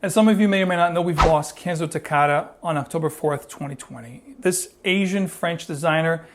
As some of you may or may not know, we've lost Kenzo Takada on October 4th, 2020. This Asian-French designer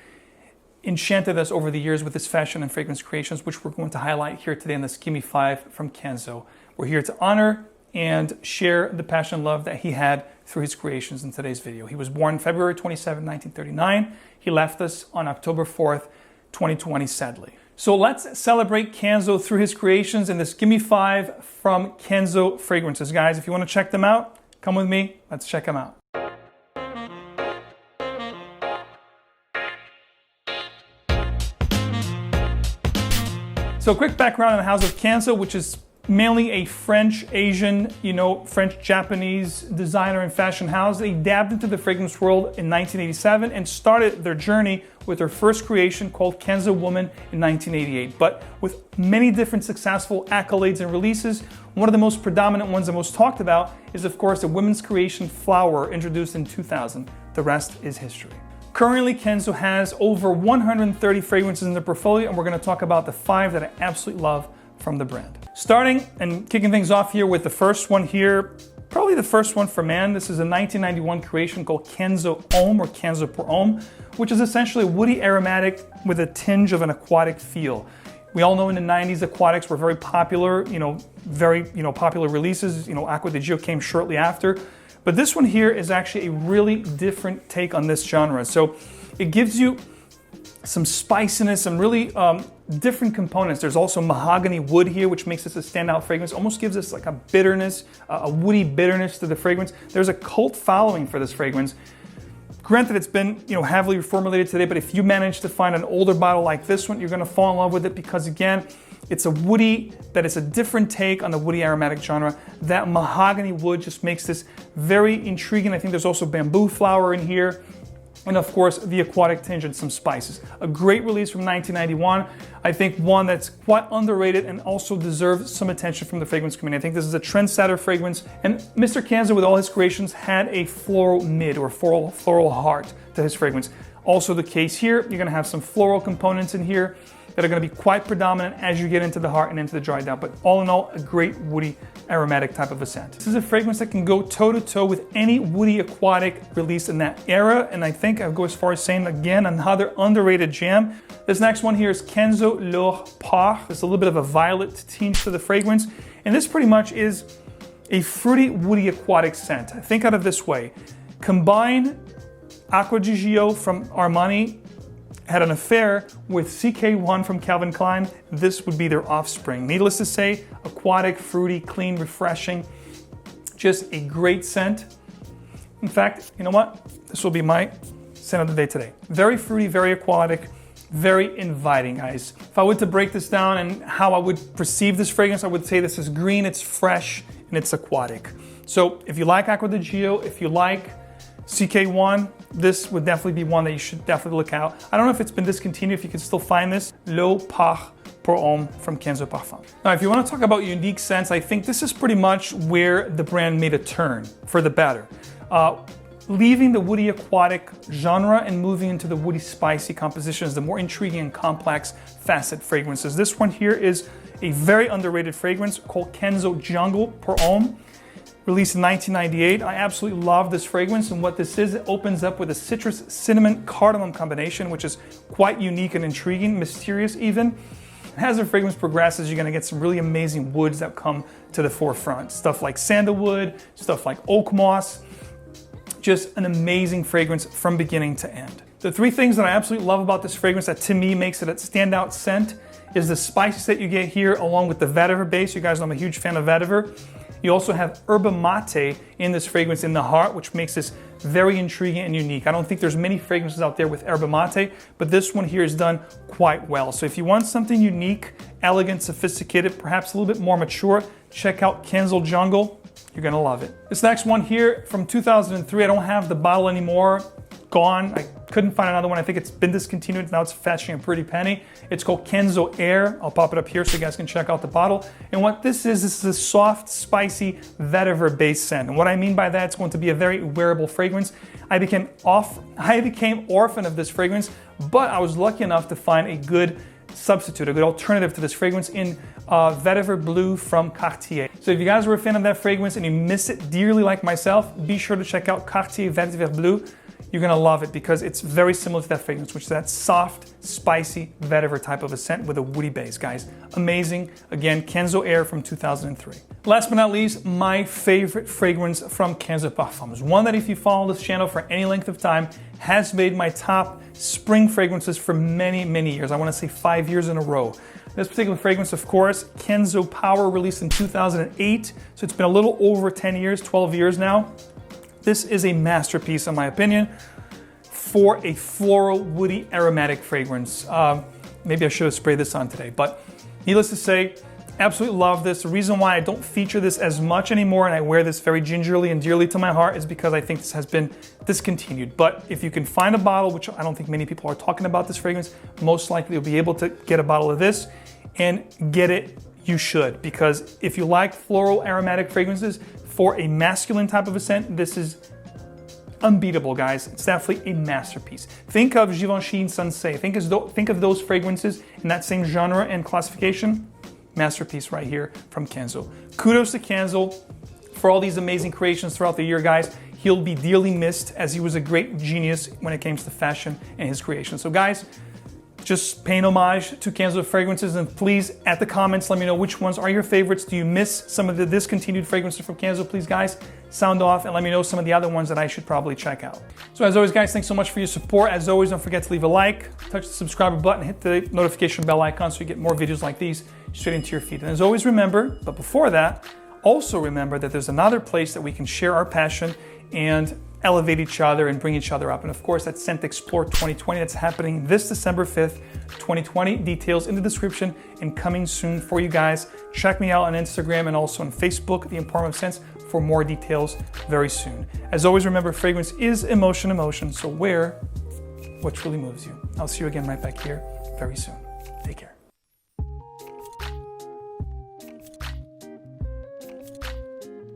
enchanted us over the years with his fashion and fragrance creations, which we're going to highlight here today in this Gimme 5 from Kenzo. We're here to honor and share the passion and love that he had through his creations in today's video. He was born February 27, 1939. He left us on October 4th, 2020, sadly. So let's celebrate Kenzo through his creations in this Gimme 5 from Kenzo fragrances. Guys, if you want to check them out, come with me. Let's check them out. So quick background on the House of Kenzo, which is mainly a French, Asian, French-Japanese designer and fashion house. They dabbed into the fragrance world in 1987 and started their journey with their first creation called Kenzo Woman in 1988. But with many different successful accolades and releases, one of the most predominant ones and most talked about is, of course, the women's creation Flower, introduced in 2000. The rest is history. Currently, Kenzo has over 130 fragrances in their portfolio, and we're going to talk about the 5 that I absolutely love from the brand. Starting and kicking things off here with the first one here, probably the first one for man. This is a 1991 creation called Kenzo Homme, or Kenzo pour Homme, which is essentially a woody aromatic with a tinge of an aquatic feel. We all know in the 90s aquatics were very popular, very popular releases. Acqua di Gio came shortly after. But this one here is actually a really different take on this genre. So it gives you some spiciness, some really different components. There's also mahogany wood here, which makes this a standout fragrance. Almost gives us like a bitterness, a woody bitterness to the fragrance. There's a cult following for this fragrance. Granted, it's been heavily reformulated today, but if you manage to find an older bottle like this one, you're going to fall in love with it because, again, it's a woody, that is a different take on the woody aromatic genre. That mahogany wood just makes this very intriguing. I think there's also bamboo flower in here. And of course, the aquatic tinge and some spices. A great release from 1991. I think one that's quite underrated and also deserves some attention from the fragrance community. I think this is a trendsetter fragrance. And Mr. Kenzo, with all his creations, had a floral mid or floral heart to his fragrance. Also the case here. You're going to have some floral components in here that are going to be quite predominant as you get into the heart and into the dry down. But all in all, a great woody aromatic type of a scent. This is a fragrance that can go toe-to-toe with any woody aquatic release in that era. And I think I'll go as far as saying, again, another underrated gem. This next one here is Kenzo L'Or Par. There's a little bit of a violet tinge to the fragrance. And this pretty much is a fruity, woody aquatic scent. Think out of this way. Combine Acqua di Gio from Armani had an affair with CK1 from Calvin Klein, this would be their offspring. Needless to say, aquatic, fruity, clean, refreshing, just a great scent. In fact, you know what? This will be my scent of the day today. Very fruity, very aquatic, very inviting, guys. If I were to break this down and how I would perceive this fragrance, I would say this is green, it's fresh, and it's aquatic. So if you like Acqua di Gio, if you like CK1, this would definitely be one that you should definitely look out. I don't know if it's been discontinued, if you can still find this. L'Or Par pour Homme from Kenzo Parfum. Now, if you want to talk about unique scents, I think this is pretty much where the brand made a turn for the better. Leaving the woody aquatic genre and moving into the woody spicy compositions, the more intriguing and complex facet fragrances. This one here is a very underrated fragrance called Kenzo Jungle pour Homme. Released in 1998. I absolutely love this fragrance, and what this is, it opens up with a citrus cinnamon cardamom combination, which is quite unique and intriguing, mysterious even. As the fragrance progresses, you're going to get some really amazing woods that come to the forefront. Stuff like sandalwood, stuff like oak moss. Just an amazing fragrance from beginning to end. The 3 things that I absolutely love about this fragrance that to me makes it a standout scent is the spices that you get here along with the vetiver base. You guys know I'm a huge fan of vetiver. You also have yerba mate in this fragrance in the heart, which makes this very intriguing and unique. I don't think there's many fragrances out there with yerba mate, but this one here is done quite well. So if you want something unique, elegant, sophisticated, perhaps a little bit more mature, check out Kenzo Jungle. You're gonna love it. This next one here from 2003, I don't have the bottle anymore. Gone. I couldn't find another one. I think it's been discontinued. Now it's fetching a pretty penny. It's called Kenzo Air. I'll pop it up here so you guys can check out the bottle. And what this is a soft, spicy vetiver-based scent. And what I mean by that, it's going to be a very wearable fragrance. I became orphan of this fragrance, but I was lucky enough to find a good substitute, a good alternative to this fragrance in Vetiver Blue from Cartier. So if you guys were a fan of that fragrance and you miss it dearly like myself, be sure to check out Cartier Vetiver Blue. You're gonna love it because it's very similar to that fragrance, which is that soft, spicy vetiver type of a scent with a woody base, guys. Amazing. Again, Kenzo Air from 2003. Last but not least, my favorite fragrance from Kenzo Parfums. One that if you follow this channel for any length of time, has made my top spring fragrances for many, many years. I wanna say 5 years in a row. This particular fragrance, of course, Kenzo Power, released in 2008. So it's been a little over 10 years, 12 years now. This is a masterpiece, in my opinion, for a floral, woody, aromatic fragrance. Maybe I should have sprayed this on today, but needless to say, absolutely love this. The reason why I don't feature this as much anymore and I wear this very gingerly and dearly to my heart is because I think this has been discontinued. But if you can find a bottle, which I don't think many people are talking about this fragrance, most likely you'll be able to get a bottle of this and get it. You should, because if you like floral aromatic fragrances for a masculine type of a scent, this is unbeatable, guys. It's definitely a masterpiece. Think of Givenchy and Sensei. Think of those fragrances in that same genre and classification. Masterpiece right here from Kenzo. Kudos to Kenzo for all these amazing creations throughout the year, guys. He'll be dearly missed as he was a great genius when it came to fashion and his creation. So guys, just paying homage to Kenzo fragrances, and please, at the comments, let me know which ones are your favorites. Do you miss some of the discontinued fragrances from Kenzo? Please, guys, sound off and let me know some of the other ones that I should probably check out. So as always, guys, thanks so much for your support. As always, don't forget to leave a like, touch the subscribe button, hit the notification bell icon so you get more videos like these straight into your feed. And as always, remember, but before that, also remember that there's another place that we can share our passion and elevate each other and bring each other up. And of course, that's Scent Explore 2020. That's happening this December 5th, 2020. Details in the description and coming soon for you guys. Check me out on Instagram and also on Facebook, The Emporium of Scents, for more details very soon. As always, remember, fragrance is emotion, so wear what truly moves you. I'll see you again right back here very soon. Take care.